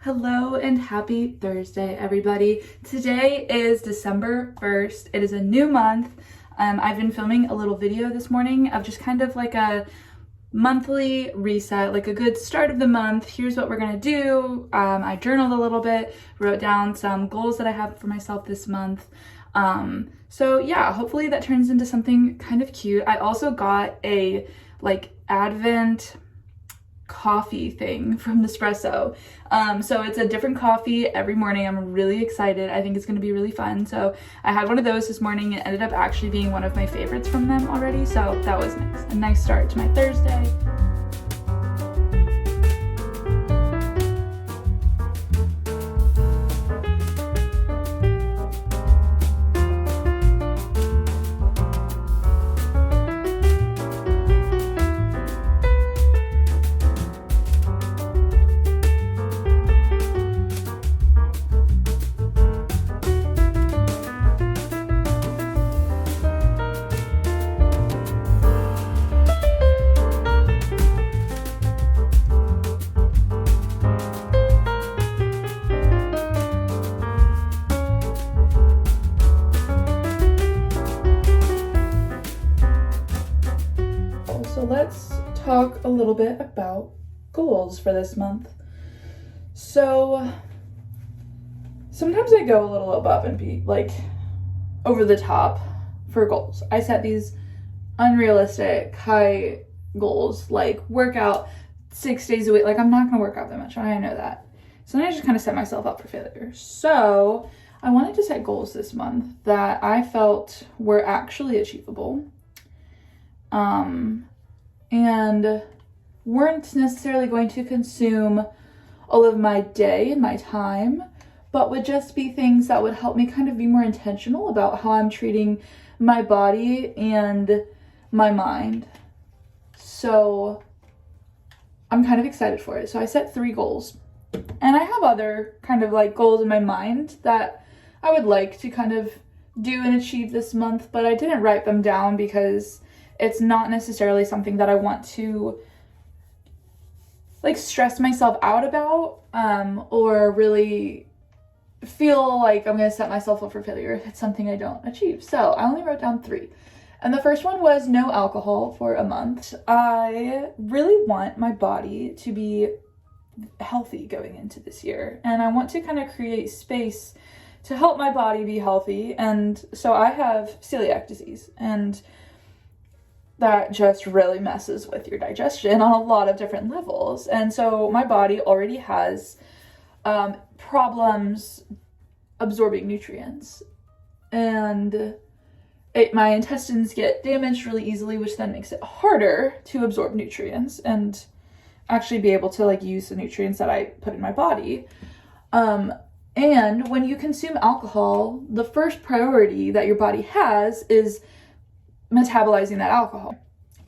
Hello and happy Thursday, everybody. Today is December 1st. It is a new month. I've been filming a little video this morning of just kind of like a monthly reset, like a good start of the month. Here's what we're gonna do. I journaled a little bit, wrote down some goals that I have for myself this month. So yeah, hopefully that turns into something kind of cute. I also got a like Advent coffee thing from Nespresso. So it's a different coffee every morning. I'm really excited. I think it's going to be really fun. So I had one of those this morning. It ended up actually being one of my favorites from them already. So that was nice. A nice start to my Thursday. So let's talk a little bit about goals for this month. So sometimes I go a little above and be like over the top for goals. I set these unrealistic high goals, like workout 6 days a week. Like I'm not gonna work out that much, I know that. So then I just kind of set myself up for failure. So I wanted to set goals this month that I felt were actually achievable. And weren't necessarily going to consume all of my day and my time, but would just be things that would help me kind of be more intentional about how I'm treating my body and my mind. So I'm kind of excited for it. So I set 3 goals. And I have other kind of like goals in my mind that I would like to kind of do and achieve this month, but I didn't write them down because it's not necessarily something that I want to like stress myself out about, or really feel like I'm going to set myself up for failure if it's something I don't achieve. So I only wrote down 3. And the first one was no alcohol for a month. I really want my body to be healthy going into this year, and I want to kind of create space to help my body be healthy. And so I have celiac disease, and that just really messes with your digestion on a lot of different levels. And so my body already has problems absorbing nutrients, and my intestines get damaged really easily, which then makes it harder to absorb nutrients and actually be able to like use the nutrients that I put in my body. And when you consume alcohol, the first priority that your body has is metabolizing that alcohol.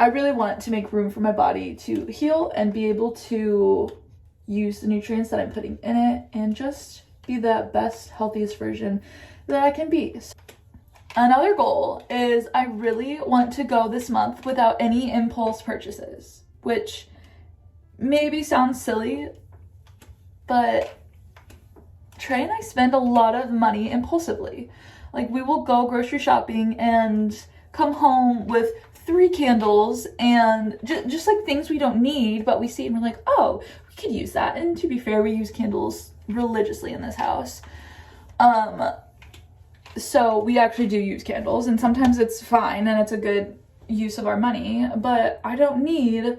I really want to make room for my body to heal and be able to use the nutrients that I'm putting in it and just be the best, healthiest version that I can be. Another goal is I really want to go this month without any impulse purchases, which maybe sounds silly, but Trey and I spend a lot of money impulsively. Like, we will go grocery shopping and come home with 3 candles and just like things we don't need, but we see and we're like, oh, we could use that. And to be fair, we use candles religiously in this house. So we actually do use candles, and sometimes it's fine and it's a good use of our money, but I don't need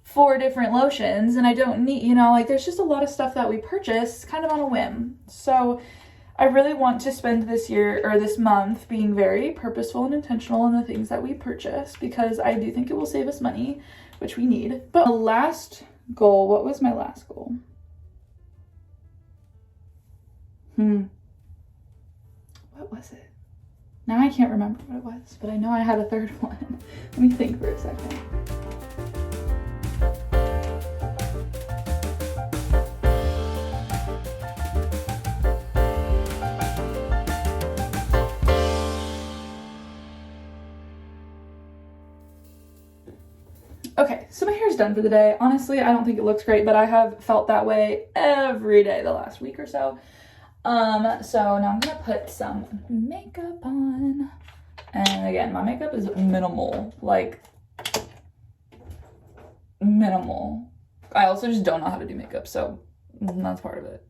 4 different lotions, and I don't need, like, there's just a lot of stuff that we purchase kind of on a whim. So I really want to spend this year or this month being very purposeful and intentional in the things that we purchase, because I do think it will save us money, which we need. But the last goal, what was my last goal? What was it? Now I can't remember what it was, but I know I had a third one. Let me think for a second. Okay, so my hair's done for the day. Honestly, I don't think it looks great, but I have felt that way every day the last week or so. So now I'm gonna put some makeup on. And again, my makeup is minimal, like minimal. I also just don't know how to do makeup, so that's part of it.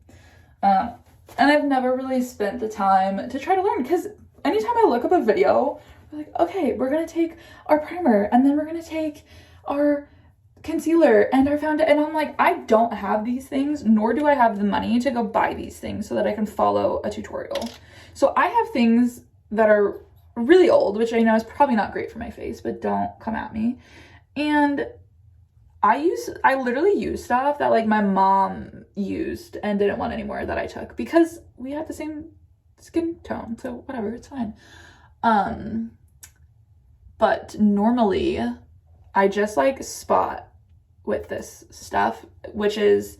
And I've never really spent the time to try to learn, because anytime I look up a video, we're like, okay, we're gonna take our primer, and then we're gonna take our concealer and our foundation, and I'm like, I don't have these things, nor do I have the money to go buy these things so that I can follow a tutorial. So I have things that are really old, which I know is probably not great for my face, but don't come at me. And I literally use stuff that like my mom used and didn't want anymore that I took, because we had the same skin tone, so whatever, it's fine. But normally I just like spot with this stuff, which is,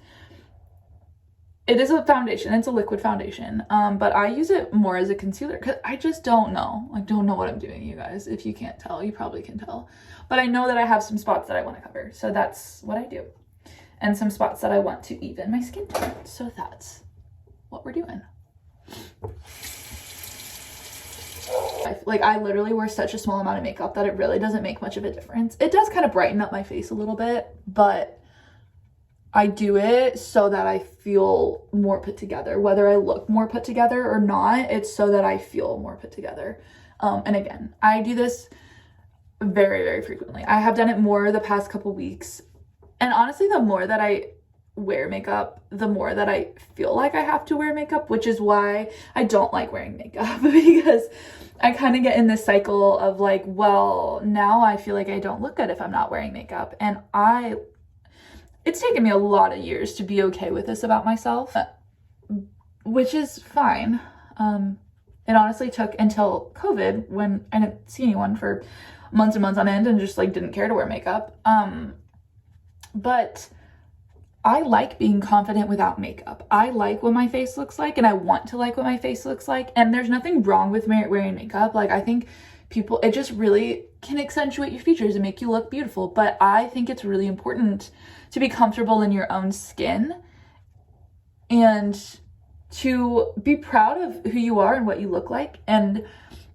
it is a foundation, it's a liquid foundation, but I use it more as a concealer because I just don't know what I'm doing, you guys. If you can't tell, you probably can tell, but I know that I have some spots that I want to cover, so that's what I do, and some spots that I want to even my skin tone, so that's what we're doing. I literally wear such a small amount of makeup that it really doesn't make much of a difference. It does kind of brighten up my face a little bit, but I do it so that I feel more put together. Whether I look more put together or not, it's so that I feel more put together. And again, I do this very, very frequently. I have done it more the past couple weeks. And honestly, the more that I wear makeup, the more that I feel like I have to wear makeup, which is why I don't like wearing makeup, because I kind of get in this cycle of like, well, now I feel like I don't look good if I'm not wearing makeup. And it's taken me a lot of years to be okay with this about myself, which is fine. It honestly took until COVID, when I didn't see anyone for months and months on end and just like didn't care to wear makeup. But I like being confident without makeup. I like what my face looks like, and I want to like what my face looks like. And there's nothing wrong with wearing makeup. Like, I think people, it just really can accentuate your features and make you look beautiful. But I think it's really important to be comfortable in your own skin and to be proud of who you are and what you look like. And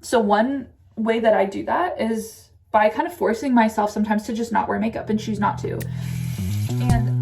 so one way that I do that is by kind of forcing myself sometimes to just not wear makeup and choose not to. And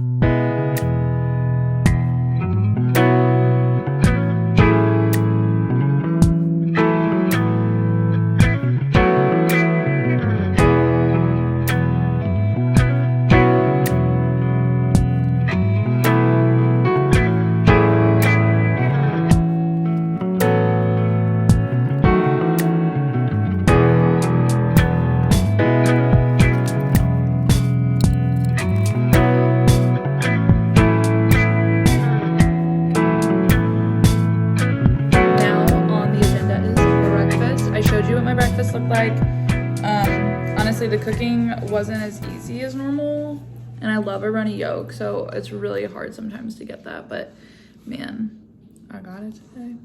look like. Honestly, the cooking wasn't as easy as normal, and I love a runny yolk, so it's really hard sometimes to get that, but man, I got it today.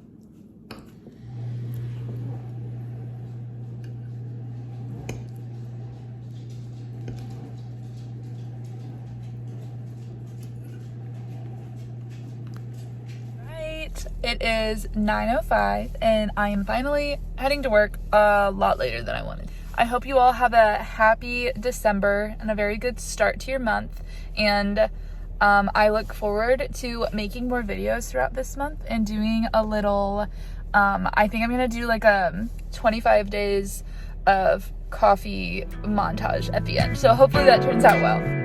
It is 9:05 and I am finally heading to work a lot later than I wanted. I hope you all have a happy December and a very good start to your month, and I look forward to making more videos throughout this month and doing a little, I think I'm gonna do like a 25 days of coffee montage at the end, so hopefully that turns out well.